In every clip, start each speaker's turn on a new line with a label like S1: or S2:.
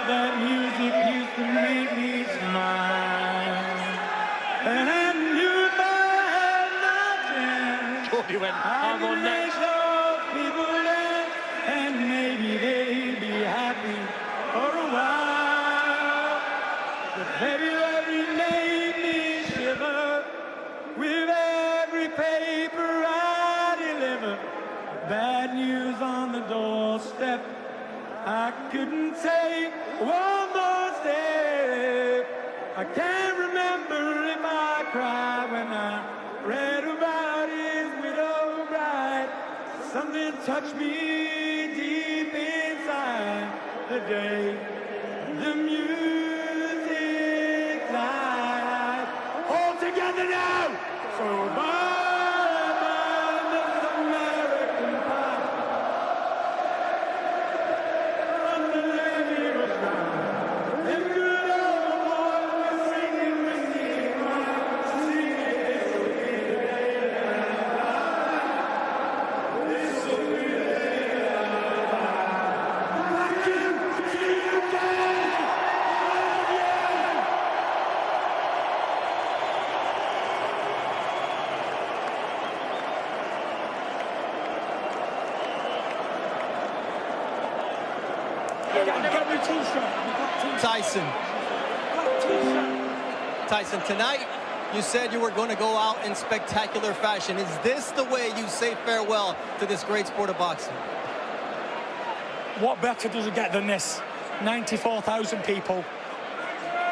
S1: that music used to make me smile. And you had nothing.
S2: Cody went
S1: I
S2: hard
S1: could
S2: on
S1: make
S2: next.
S1: those people laugh, and maybe they'd be happy for a while. But February made me shiver with every paper I deliver. Bad news on the doorstep. I couldn't take one more step. I can't remember if I cried when I read about his widow bride. Something touched me deep inside the day the music died. All together now! So bye, bye, Miss American Pie. From the levee was round. Them good old boys were singing with me. Singing, this will be the day that I die. This will be the day that I die. Thank you, UK!
S3: Tyson, tonight you said you were going to go out in spectacular fashion. Is this the way you say farewell to this great sport of boxing?
S4: What better does it get than this? 94,000 people,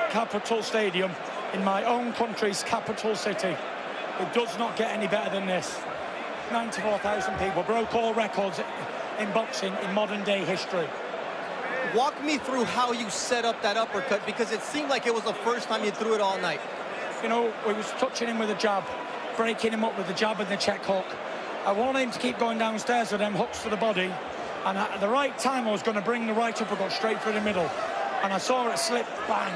S4: Capital Stadium, in my own country's capital city. It does not get any better than this. 94,000 people, broke all records in boxing in modern day history.
S3: Walk me through how you set up that uppercut, because it seemed like it was the first time you threw it all night.
S4: You know, we was touching him with a jab, breaking him up with the jab and the check hook. I wanted him to keep going downstairs with them hooks to the body, and at the right time I was going to bring the right uppercut straight through the middle, and I saw it slip, bang.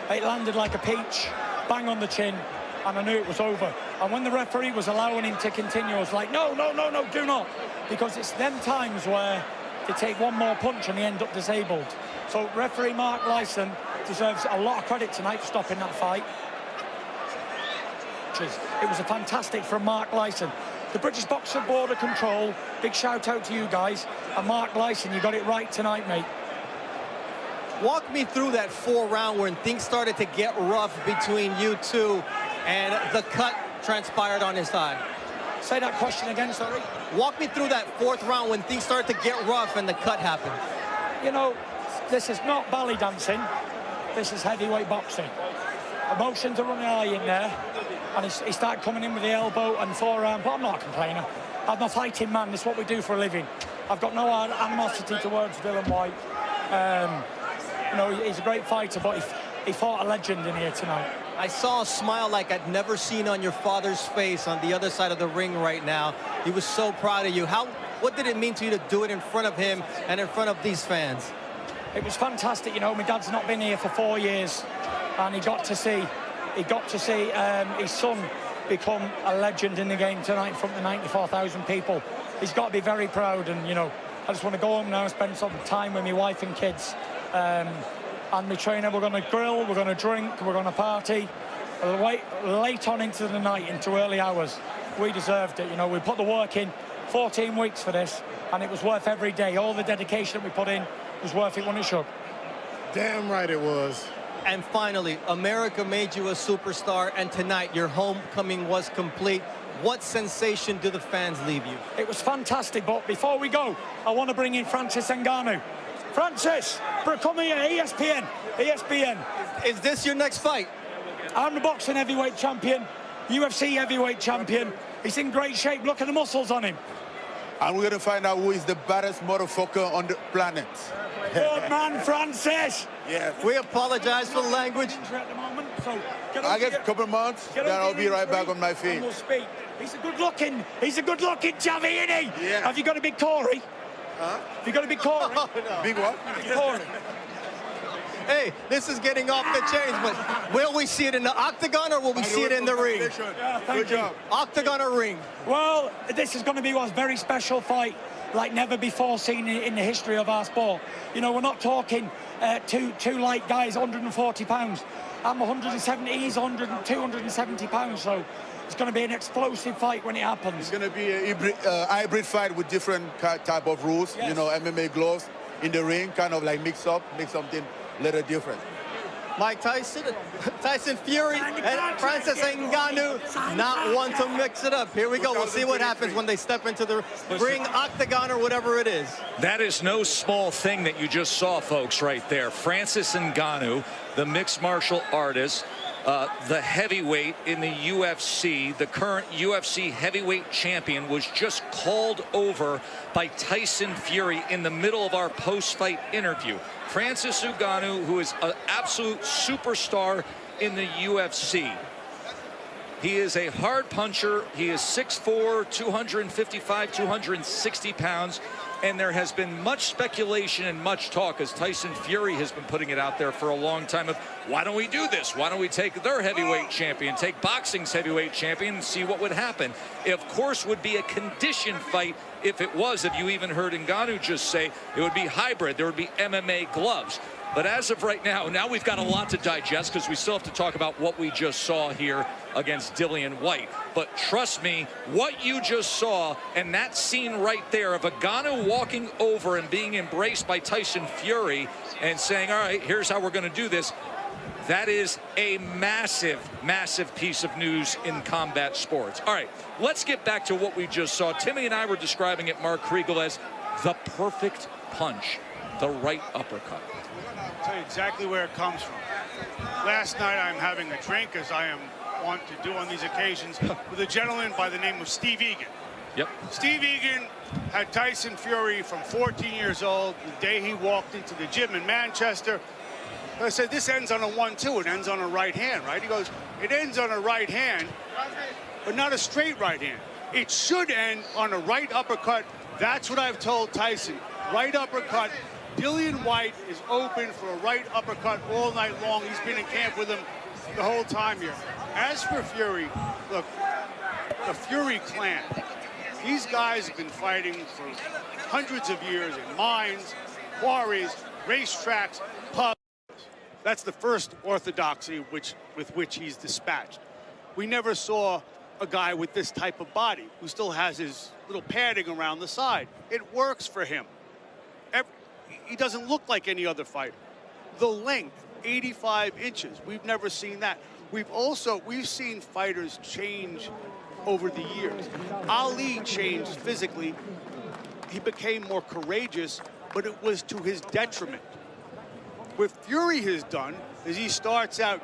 S4: It landed like a peach, bang on the chin, and I knew it was over. And when the referee was allowing him to continue, I was like, no, no, no, no, do not, because it's them times where they take one more punch and they end up disabled. So referee Mark Lyson deserves a lot of credit tonight for stopping that fight. It was a fantastic from Mark Lyson. The British Boxing Board of Control, big shout out to you guys. And Mark Lyson, you got it right tonight, mate.
S3: Walk me through that 4th round when things started to get rough between you two and the cut transpired on his thigh.
S4: Say that question again, sorry.
S3: Walk me through that 4th round when things started to get rough and the cut happened.
S4: You know, this is not ballet dancing. This is heavyweight boxing. Emotions are running high in there. And he started coming in with the elbow and forearm, but I'm not a complainer. I'm a fighting man. This is what we do for a living. I've got no animosity towards Dylan White. You know, he's a great fighter, but he fought a legend in here tonight.
S3: I saw a smile like I'd never seen on your father's face on the other side of the ring right now. He was so proud of you. What did it mean to you to do it in front of him and in front of these fans?
S4: It was fantastic. You know, my dad's not been here for 4 years, and he got to see his son become a legend in the game tonight in front of the 94,000 people. He's got to be very proud, and you know, I just want to go home now and spend some time with my wife and kids. And my trainer, we're going to grill, we're going to drink, we're going to party late on into the night, into early hours. We deserved it, you know. We put the work in, 14 weeks for this, and it was worth every day. All the dedication that we put in was worth it when it should.
S5: Damn right it was.
S3: And finally, America made you a superstar, and tonight your homecoming was complete. What sensation do the fans leave you?
S4: It was fantastic, but before we go, I want to bring in Francis Ngannou. Francis, come here, ESPN.
S3: Is this your next fight?
S4: I'm the boxing heavyweight champion, UFC heavyweight champion. He's in great shape. Look at the muscles on him.
S5: And we're going to find out who is the baddest motherfucker on the planet.
S4: Good man, Francis.
S5: Yeah.
S3: We apologize for the language.
S5: I guess a couple months, then I'll be right back on my feet.
S4: We'll speak. He's a good-looking chubby, isn't he?
S5: Yeah.
S4: Have you got a big Corey?
S5: Huh?
S4: Have you got a big Corey?
S3: Oh, no.
S5: Big what?
S4: Big Corey.
S3: Hey, this is getting off the chains, but will we see it in the octagon or will we see it in the ring?
S4: Yeah, thank you.
S3: Octagon or ring?
S4: Well, this is going to be a very special fight. like never before seen in the history of our sport. You know, we're not talking two light guys, 140 pounds. I'm 170, he's 270 pounds, so it's going to be an explosive fight when it happens.
S5: It's going to be a hybrid fight with different type of rules.
S4: Yes.
S5: You know, MMA gloves in the ring, kind of like make something a little different.
S3: Mike Tyson Fury, and Francis Ngannou not one to mix it up. Here we go. We'll see what happens when they step into the ring, octagon, or whatever it is.
S2: That is no small thing that you just saw, folks, right there. Francis Ngannou, the mixed martial artist, the heavyweight in the UFC, the current UFC heavyweight champion, was just called over by Tyson Fury in the middle of our post-fight interview. Francis Ngannou, who is an absolute superstar in the UFC. He is a hard puncher. He is 6'4", 255, 260 pounds. And there has been much speculation and much talk, as Tyson Fury has been putting it out there for a long time, of why don't we do this? Why don't we take their heavyweight champion, take boxing's heavyweight champion, and see what would happen? It, of course, would be a conditioned fight if it was. If you even heard Ngannou just say it would be hybrid, there would be MMA gloves. But as of right now we've got a lot to digest, because we still have to talk about what we just saw here against Dillian Whyte. But trust me, what you just saw, and that scene right there of Ngannou walking over and being embraced by Tyson Fury and saying, all right, here's how we're going to do this, that is a massive, massive piece of news in combat sports. All right, let's get back to what we just saw. Timmy and I were describing it, Mark Kriegel, as the perfect punch, the right uppercut.
S1: I'll tell you exactly where it comes from. Last night I'm having a drink, as I am wont to do on these occasions, with a gentleman by the name of Steve Egan.
S2: Yep.
S1: Steve Egan had Tyson Fury from 14 years old, the day he walked into the gym in Manchester. I said, this ends on a 1-2. It ends on a right hand, right? He goes, it ends on a right hand, but not a straight right hand. It should end on a right uppercut. That's what I've told Tyson. Right uppercut. Dillian Whyte is open for a right uppercut all night long. He's been in camp with him the whole time here. As for Fury, look, the Fury clan, these guys have been fighting for hundreds of years in mines, quarries, racetracks, pubs. That's the first orthodoxy with which he's dispatched. We never saw a guy with this type of body who still has his little padding around the side. It works for him. He doesn't look like any other fighter. The length, 85 inches. We've never seen that. We've seen fighters change over the years. Ali changed physically. He became more courageous, but it was to his detriment. What Fury has done is he starts out